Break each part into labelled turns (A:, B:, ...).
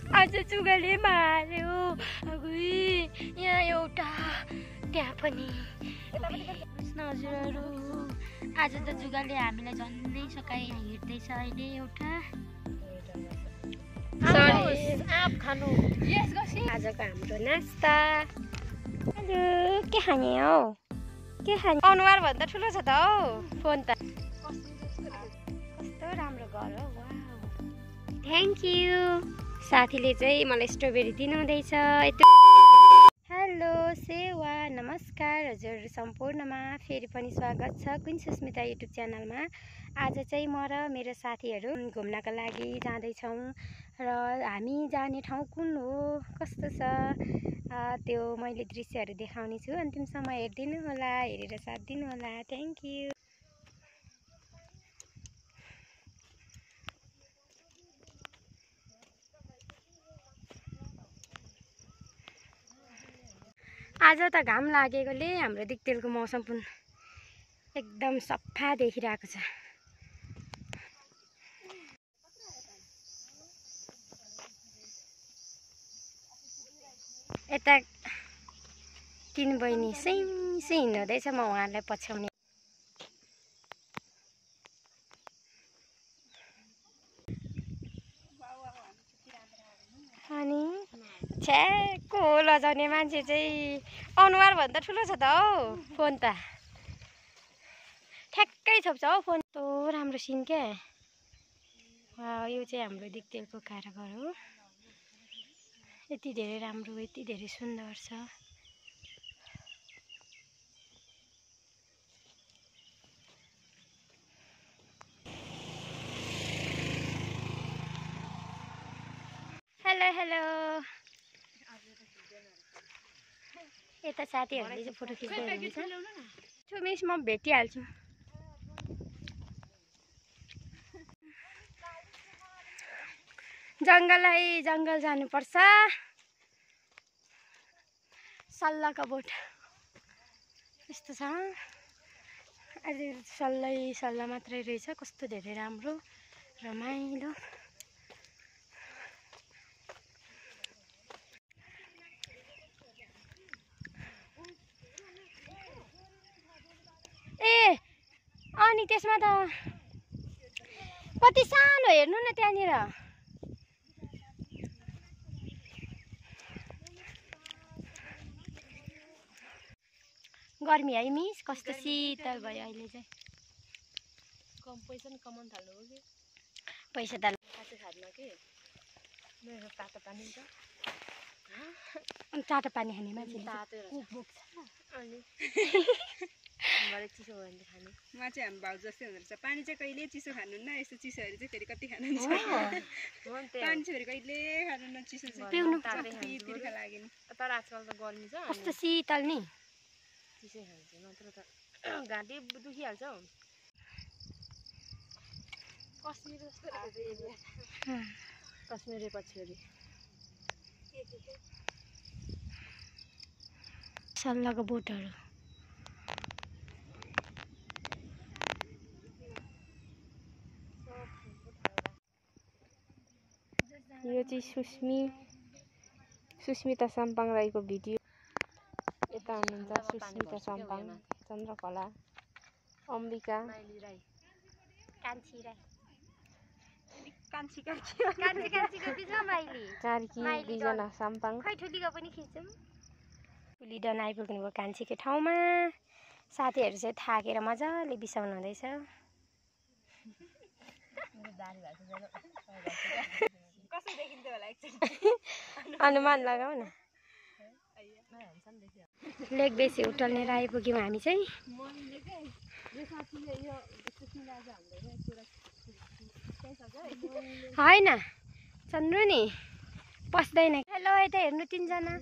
A: आज जुगाले मार्यो। यहाँ एउटा त्यहाँ पनि हजुरहरू। आज त जुगाले हामीलाई झन्डै सकाइ हिँड्दैछ अहिले एउटा। आँप खानु आजको हाम्रो नास्ता। हेलो के खाने हौ? के खाने? अनुहार भन्दा ठुलो छ त हौ फोन त। कस्तो राम्रो घर हो। Wow thank you. साथीले चाहिँ मलाई स्ट्रबेरी दिनुहुँदैछ। हेलो सेवा नमस्कार हजुर सम्पूर्णमा फेरि पनि स्वागत छ क्विन सुस्मिता युट्युब च्यानलमा। आज चाहिँ म र मेरो साथीहरू घुम्नका लागि जाँदैछौँ र हामी जाने ठाउँ कुन हो कस्तो छ त्यो मैले दृश्यहरू देखाउने छु। अन्तिमसम्म हेरिदिनु होला, हेरेर साथ दिनु होला। Thank you. आज त घाम लागेकोले हाम्रो दिक्तेलको मौसम पनि एकदम सफा देखिरहेको छ। यता तीन बहिनी सिङ हिँड्नुहुँदैछ, म उहाँहरूलाई पछ्याउने। अनि छ्याको लजाउने मान्छे चाहिँ अनुहार भन्दा ठुलो छ त हौ फोन त। ठ्याक्कै छोप्छ हौ फोन। कस्तो राम्रो सिन क्या। यो चाहिँ हाम्रो दिक्तेलको कारागार हो। यति धेरै राम्रो, यति धेरै सुन्दर छ। Hello hello. यता साथीहरूले चाहिँ फोटो खिच्दै हुनुहुन्छ। मिस म भेटिहाल्छु। जङ्गल जानुपर्छ। सल्लाहको बोट यस्तो छ। अहिले सल्लाह मात्रै रहेछ। कस्तो धेरै राम्रो रमाइलो। अनि त्यसमा त कति सानो हेर्नु न त्यहाँनिर। गर्मी है मिस, कस्तो शीतल भयो अहिले चाहिँ। कम पैसा नि कमाउन थाल्नु हो कि? पैसा त खानु कि मेरो तातो पानी छ। तातो पानी खाने मान्छे तातो बोक्छ। अनि मलाई चिसो भयो भने खानु।
B: म चाहिँ हाम्रो भाउ जस्तै हुँदो रहेछ। पानी चाहिँ कहिले चिसो खानुहुन्न, यस्तो चिसोहरू चाहिँ फेरि कति खानुहुन्छ। पानी चाहिँ फेरि कहिले खानुहुन्न चिसो चाहिँ।
A: पिउनु
B: तिर्खा लाग्यो नि।
C: तर आजकल त गर्मी छ,
A: कस्तो शीतल नि।
C: चिसै खान्छ नत्र त घाँटी दुखिहाल्छ हौ। कश्मीर जस्तो कश्मीरी पछ्यौरी
A: सल्लाहको बोटहरू।
C: यो चाहिँ सुस्मिता साम्पाङ राईको भिडियो। यता हुनुहुन्छ सुस्मिता साम्पाङ, चन्द्रकला, अम्बिका, कार्की, बिजना साम्पाङ।
A: ठुलीडन आइपुग्नु भयो कान्छीको ठाउँमा। साथीहरू चाहिँ थाकेर मजाले बिसाउनु हुँदैछ। अनुमान लगाऊ न। लेक बेसी उटल्नेर आइपुग्यौँ हामी चाहिँ। होइन चन्द्र नि पस्दैन। हेलो यता हेर्नु तिनजना।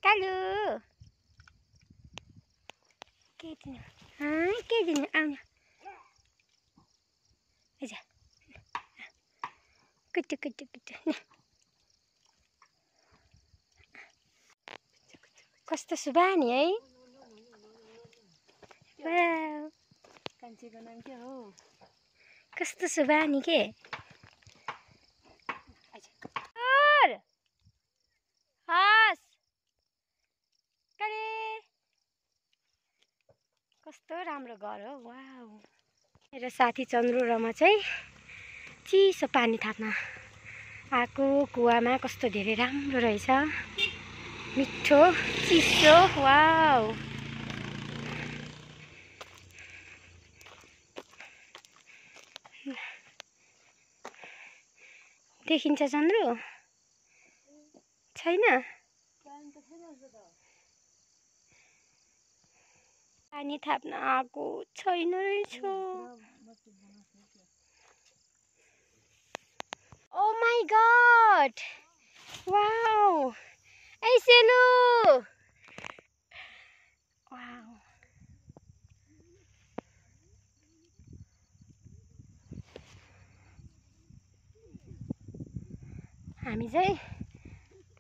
A: कालु के दिनु आउनु। कुटु कुटु कुटु कस्तो सुबानी है वाउ
C: कान्छीको नाम के हो
A: कस्तो सुबानी के हस कस्तो राम्रो घर हो वाउ मेरो साथी चन्द्र र म चाहिँ चिसो पानी थाप्न आएको कुवामा कस्तो धेरै राम्रो रहेछ मिठो चिसो वाउ देखिन्छ चन्द्र छैन पानी थाप्न आएको छैन रहेछ ओ माई गॉड वाउ ए सेलु वाउ हामी चाहिँ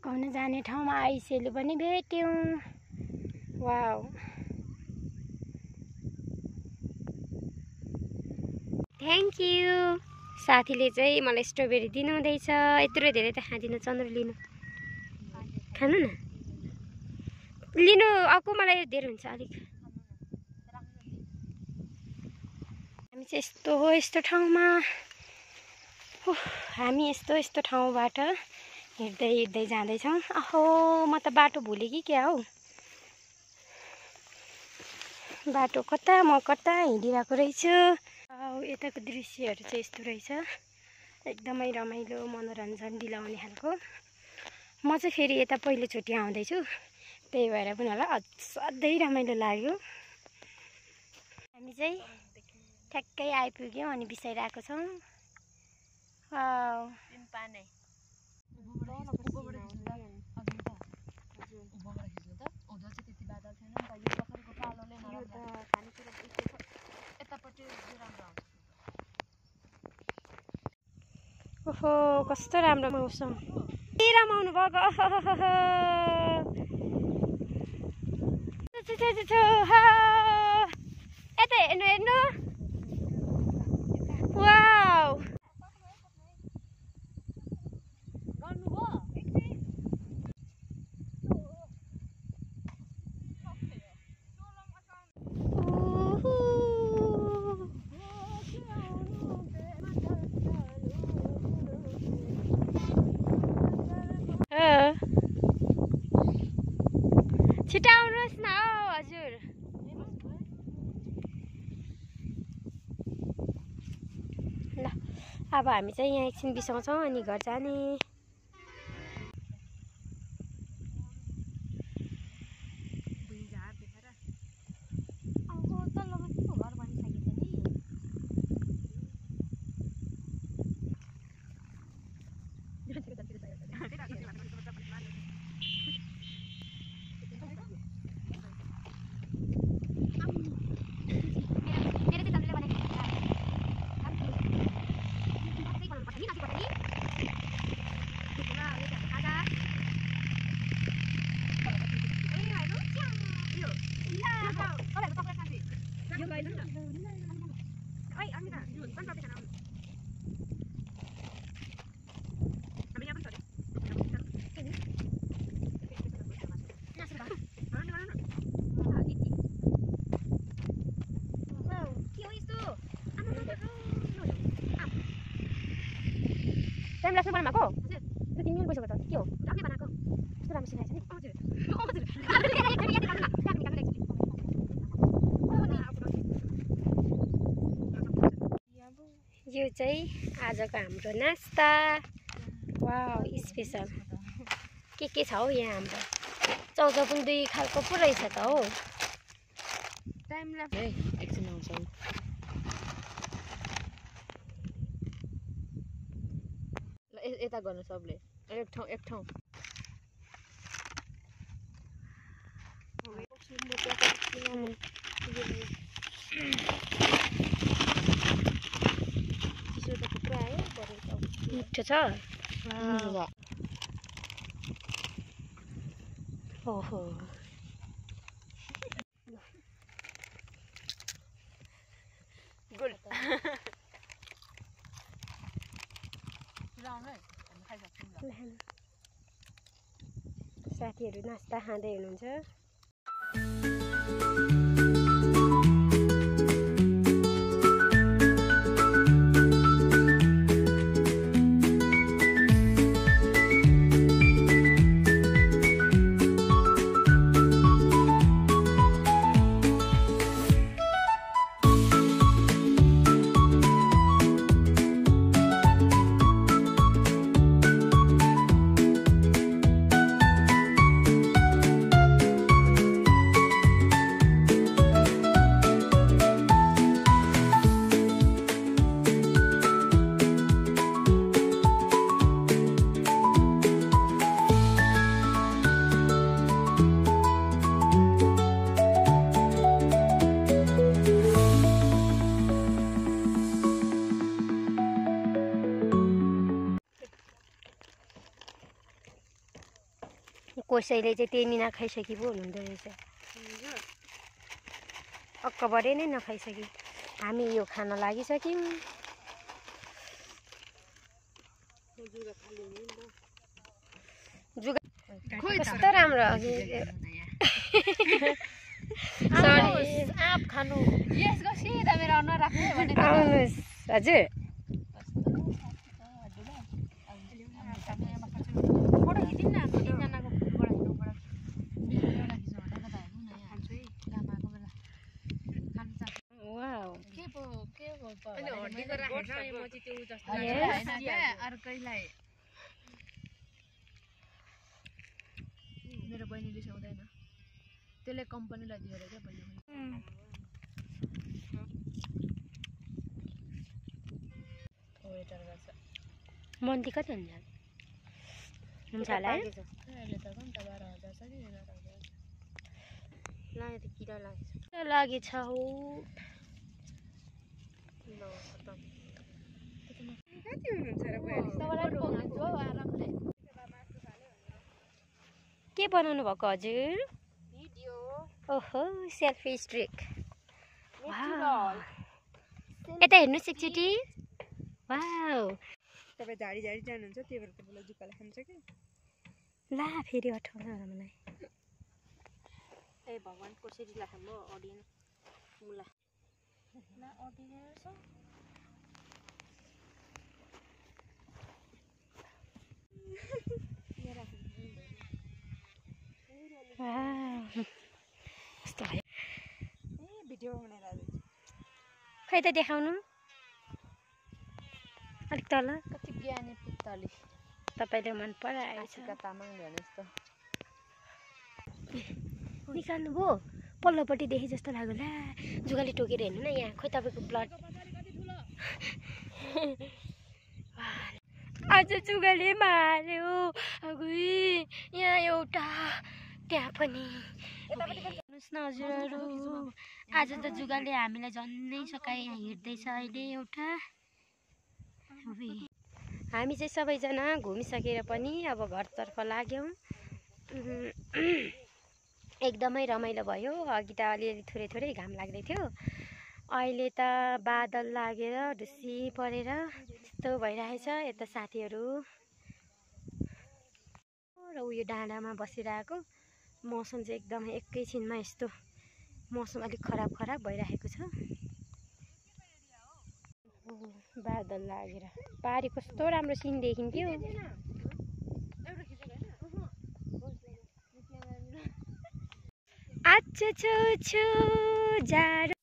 A: घुम्न जाने ठाउँमा आइसेलु पनि भेट्यौँ वाउ थ्याङ्क यू साथीले चाहिँ मलाई स्ट्रबेरी दिनुहुँदैछ यत्रो धेरै त खाँदिनँ चन्द्र लिनु खानु न लिनु अर्को मलाई धेरै हुन्छ अलिक हामी चाहिँ यस्तो ठाउँमा हामी यस्तो ठाउँबाट हिँड्दै जाँदैछौँ अहो म त बाटो भुलेँ कि क्या हौ बाटो कता म कता हिँडिरहेको रहेछु यताको दृश्यहरू चाहिँ यस्तो रहेछ एकदमै रमाइलो मनोरञ्जन दिलाउने खालको म चाहिँ फेरि यता पहिलोचोटि आउँदैछु त्यही भएर पनि होला असाध्यै रमाइलो लाग्यो हामी चाहिँ ठ्याक्कै आइपुग्यौँ अनि बिसाइरहेको छौँ ओहो कस्तो राम्रो मौसम के रमाउनु भएको यता हेर्नु वाउ छिटो आउनुहोस् न हौ हजुर ल अब हामी चाहिँ यहाँ एकछिन बिसाउँछौँ अनि घर जाने टाइम लाग्छ बनाएको हजुर 3 मिनेट भइसक्यो त के हो आफूले बनाएको कस्तो राम्रो सिकाएछ नि हजुर यो चाहिँ आजको हाम्रो नास्ता वाउ स्पेशल के छ हौ यहाँ हाम्रो चाउचाउ पनि 2 खालको पो रहेछ त हौ
C: टाइम लाग्छ है एकछिन आउँछ यता गर्नु सबले एक ठाउँ चिसो त पुरा आयो
A: मिठो छ। ओहो
C: गुड
A: साथीहरू नास्ता खाँदै हुनुहुन्छ। कसैले चाहिँ त्यही नखाइसकि पो हुनुहुँदो रहेछ। अक्कबरै नै नखाइसक्यो। हामी यो खान लागिसक्यौँ। जुगा कस्तो राम्रो।
C: आँप खानु यसको सिधा मेरो अनुहार राख्ने भने
A: आउनुहोस् हजुर।
C: फोटो खिचिन् न हाम्रो तिनजनाको फोटोबाट हिँड्नुबाट एउटा खिच्नु भनेको त हेर्नु न यहाँ खान्छु है लामाको बेला खानु चाहन्छु।
A: वाउ
C: के पो
B: अहिले हड्डीको राखेको छ म चाहिँ त्यो जस्तो
C: होइन क्या अर्कैलाई मेरो बहिनीले रिसाउँदैन त्यसले कम्पनीलाई दिएर क्या बहिनी वेटर गर्छ
A: मन्दी कति हुन्छ होला है।
C: अहिले त कम त 12,000 छ कि 11,000 लाग्यो त किरा लागेछ
A: लागेछ हो।
C: ल खतम
B: कति हुनुहुन्छ र बहिनी?
C: तपाईँलाई बोल्छु हौ आरामले
A: के बनाउनु भएको हजुर?
C: भिडियो
A: ओहो सेल्फी स्ट्रिक। यता हेर्नुहोस् एकचोटि। वाउ
B: तपाईँ झाडी झाडी जानुहुन्छ त्यही भएर तपाईँलाई जुकाले खान्छ कि।
A: ला फेरि अठाउन मलाई।
C: ए भगवान् कसरी लाग्छ म अडियन मुला ना अडियन छ
A: कस्तो भयो।
B: ए भिडियो बनाएर आज
A: खै त देखाउनु अलिक तल।
C: कति ज्ञानी पुत्तली
A: तपाईँले मन पराएछ।
C: आशिका तामाङ भने जस्तो
A: निकाल्नु भयो पल्लोपट्टि देखे जस्तो लाग्यो। ला जुगाले टोकेर हेर्नु न यहाँ खोइ तपाईँको ब्लड। आज जुगाले मार्यो। यहाँ एउटा त्यहाँ पनि। हेर्नुहोस् न हजुरहरू आज त जुगाले हामीलाई झन्नै सकाइ यहाँ हिँड्दैछ अहिले एउटा। हामी चाहिँ सबैजना घुमिसकेर पनि अब घरतर्फ लाग्यौँ। एकदमै रमाइलो भयो। अघि त अलिअलि थोरै थोरै घाम लाग्दै थियो। अहिले त बादल लागेर ढुस्सी परेर यस्तो भइरहेछ। यता साथीहरू र उयो डाँडामा बसिरहेको। मौसम चाहिँ एकदमै एकैछिनमा यस्तो मौसम अलिक खराब भइरहेको छ। बादल लागेर पारि कस्तो राम्रो सिन देखिन्थ्यो। आज छु जाडो